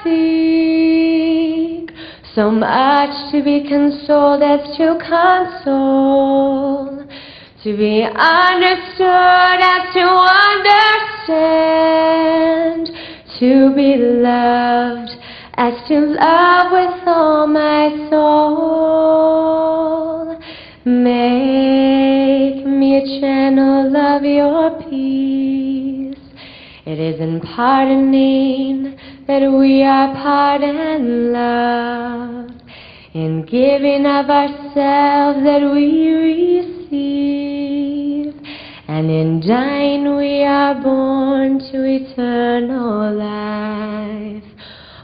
seek. So much to be consoled as to console, to be understood as to understand, to be loved as to love with all my soul. Make me a channel of your peace. It is in pardoning that we are pardoned, love, in giving of ourselves that we receive, and in dying we are born to eternal life.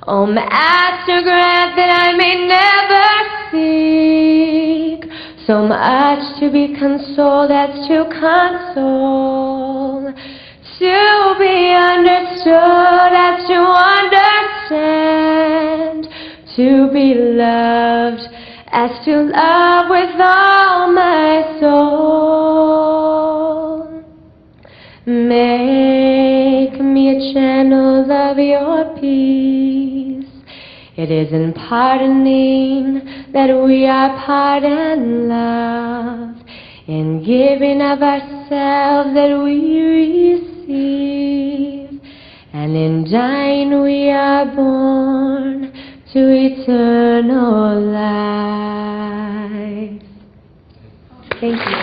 O Master, grant that I may never seek so much to be consoled as to console, to be understood as to understand, to be loved as to love with all my soul. Make me a channel of your peace. It is in pardoning that we are pardoned, love, in giving of ourselves that we receive, and in dying we are born to eternal life. Thank you.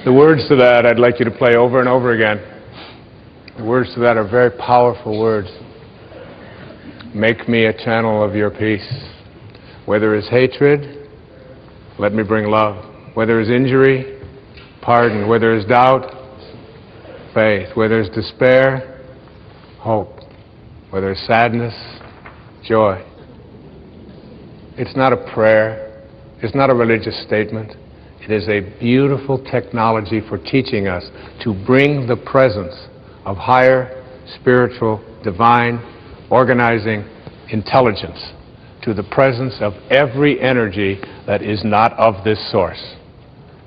The words to that I'd like you to play over and over again. The words to that are very powerful words. Make me a channel of your peace. Where there is hatred, let me bring love. Where there is injury, pardon. Where there is doubt, faith. Where there is despair, hope. Where there is sadness, joy. It's not a prayer. It's not a religious statement. It is a beautiful technology for teaching us to bring the presence of higher, spiritual, divine, organizing intelligence to the presence of every energy that is not of this source.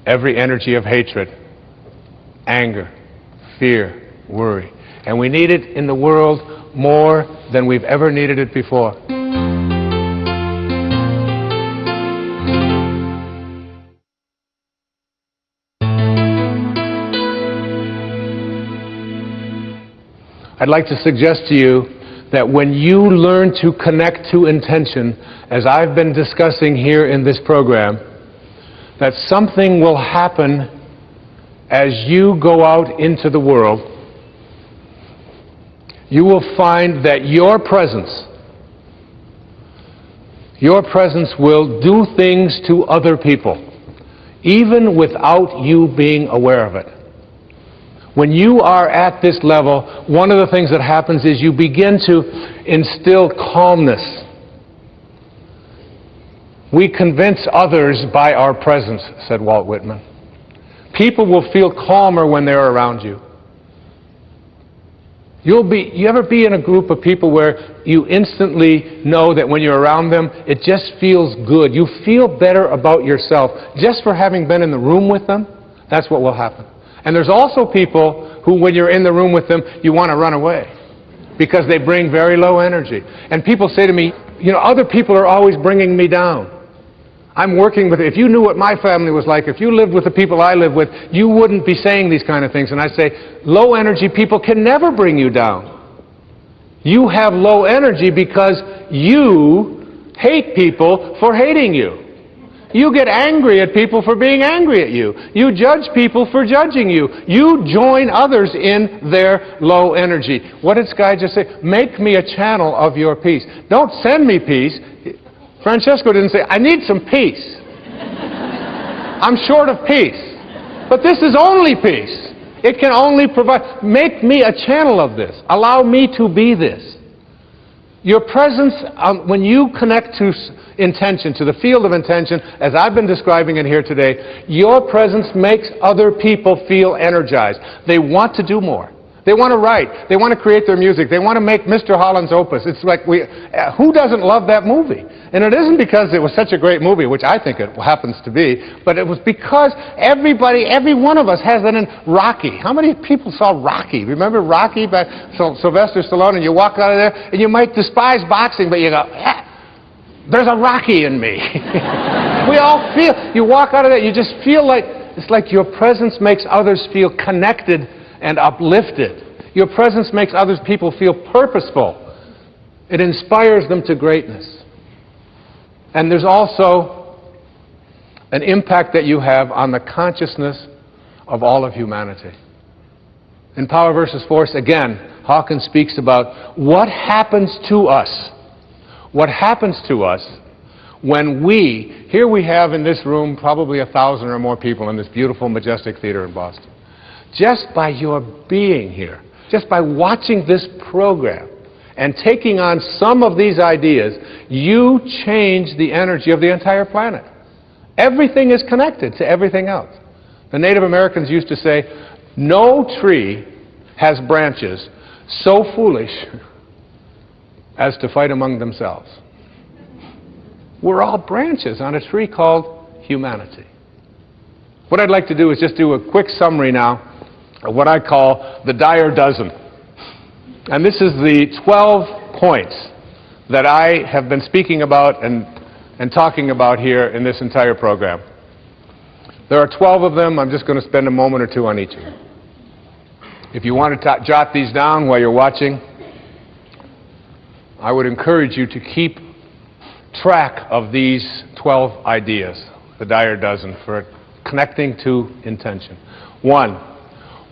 Every energy of hatred, anger, fear, worry. And we need it in the world more than we've ever needed it before. I'd like to suggest to you that when you learn to connect to intention, as I've been discussing here in this program, that something will happen as you go out into the world. You will find that your presence will do things to other people, even without you being aware of it. When you are at this level, one of the things that happens is you begin to instill calmness. We convince others by our presence, said Walt Whitman. People will feel calmer when they're around you. You ever be in a group of people where you instantly know that when you're around them, it just feels good. You feel better about yourself just for having been in the room with them? That's what will happen. And there's also people who, when you're in the room with them, you want to run away because they bring very low energy. And people say to me, you know, other people are always bringing me down. I'm working with, if you knew what my family was like, if you lived with the people I live with, you wouldn't be saying these kind of things. And I say, low energy people can never bring you down. You have low energy because you hate people for hating you. You get angry at people for being angry at you. You judge people for judging you. You join others in their low energy. What did Sky just say? Make me a channel of your peace. Don't send me peace. Francesco didn't say, I need some peace. I'm short of peace. But this is only peace. It can only provide. Make me a channel of this. Allow me to be this. Your presence, when you connect to intention, to the field of intention, as I've been describing it here today, your presence makes other people feel energized. They want to do more. They want to write. They want to create their music. They want to make Mr. Holland's Opus. It's like, who doesn't love that movie? And it isn't because it was such a great movie, which I think it happens to be, but it was because every one of us has that in Rocky. How many people saw Rocky? Remember Rocky by Sylvester Stallone? And you walk out of there, and you might despise boxing, but you go, there's a Rocky in me. We all feel, you walk out of there, you just feel like, it's like your presence makes others feel connected and uplifted. Your presence makes other people feel purposeful. It inspires them to greatness. And there's also an impact that you have on the consciousness of all of humanity. In Power versus Force, again, Hawkins speaks about what happens to us. What happens to us when here we have in this room probably 1,000 or more people in this beautiful, majestic theater in Boston. Just by your being here, just by watching this program and taking on some of these ideas, you change the energy of the entire planet. Everything is connected to everything else. The Native Americans used to say, no tree has branches so foolish as to fight among themselves. We're all branches on a tree called humanity. What I'd like to do is just do a quick summary now of what I call the Dyer dozen. And this is the 12 points that I have been speaking about and talking about here in this entire program. There are 12 of them. I'm just going to spend a moment or two on each of them. If you want to jot these down while you're watching, I would encourage you to keep track of these 12 ideas, the Dyer dozen, for connecting to intention. 1,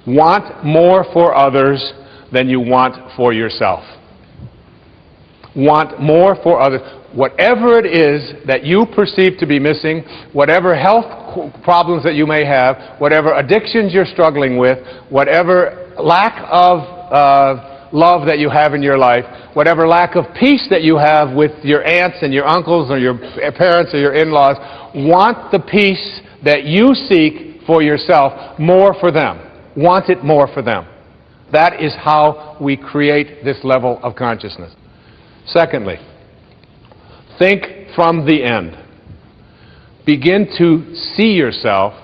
want more for others than you want for yourself. Want more for others. Whatever it is that you perceive to be missing, whatever health problems that you may have, whatever addictions you're struggling with, whatever lack of love that you have in your life, whatever lack of peace that you have with your aunts and your uncles or your parents or your in-laws, want the peace that you seek for yourself more for them. Want it more for them. That is how we create this level of consciousness. Secondly, think from the end. Begin to see yourself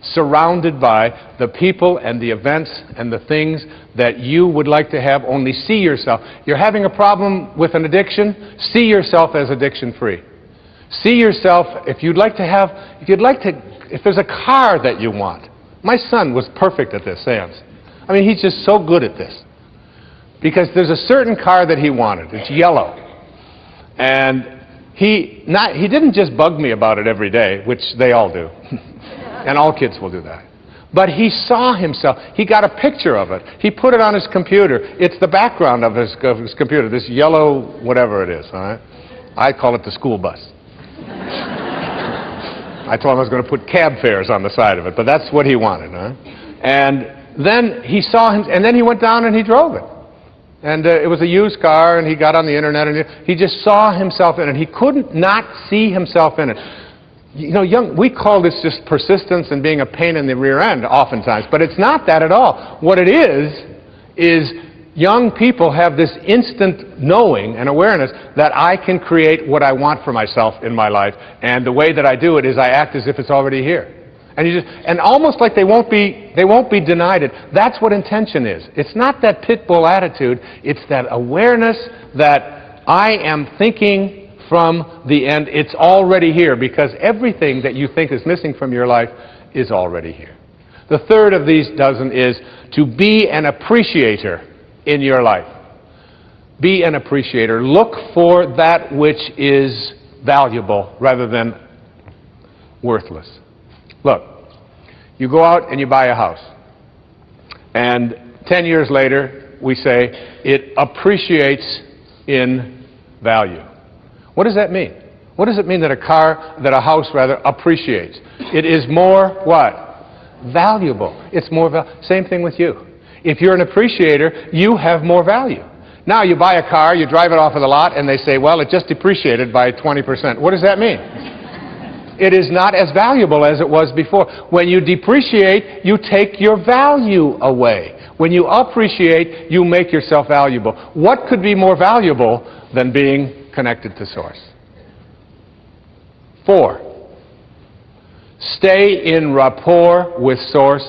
surrounded by the people and the events and the things that you would like to have. Only see yourself. You're having a problem with an addiction, see yourself as addiction-free. See yourself, if there's a car that you want. My son was perfect at this, Sam's. I mean, he's just so good at this. Because there's a certain car that he wanted. It's yellow. And he didn't just bug me about it every day, which they all do. And all kids will do that. But he saw himself. He got a picture of it. He put it on his computer. It's the background of his computer, this yellow whatever it is. All right? I call it the school bus. I told him I was going to put cab fares on the side of it, but that's what he wanted. Huh? And then he saw him, and then he went down and he drove it. And it was a used car, and he got on the internet, and he just saw himself in it. He couldn't not see himself in it. You know, we call this just persistence and being a pain in the rear end oftentimes, but it's not that at all. What it is young people have this instant knowing and awareness that I can create what I want for myself in my life, and the way that I do it is I act as if it's already here. And almost like they won't be denied it. That's what intention is. It's not that pit bull attitude. It's that awareness that I am thinking from the end. It's already here, because everything that you think is missing from your life is already here. The third of these dozen is to be an appreciator in your life. Be an appreciator. Look for that which is valuable rather than worthless. Look, you go out and you buy a house, and 10 years later we say it appreciates in value. What does that mean? What does it mean that a house appreciates? It is more what? Valuable. It's more same thing with you. If you're an appreciator, you have more value. Now you buy a car, you drive it off of the lot, and they say, well, it just depreciated by 20%. What does that mean? it is not as valuable as it was before. When you depreciate, you take your value away. When you appreciate, you make yourself valuable. What could be more valuable than being connected to Source? 4, stay in rapport with Source.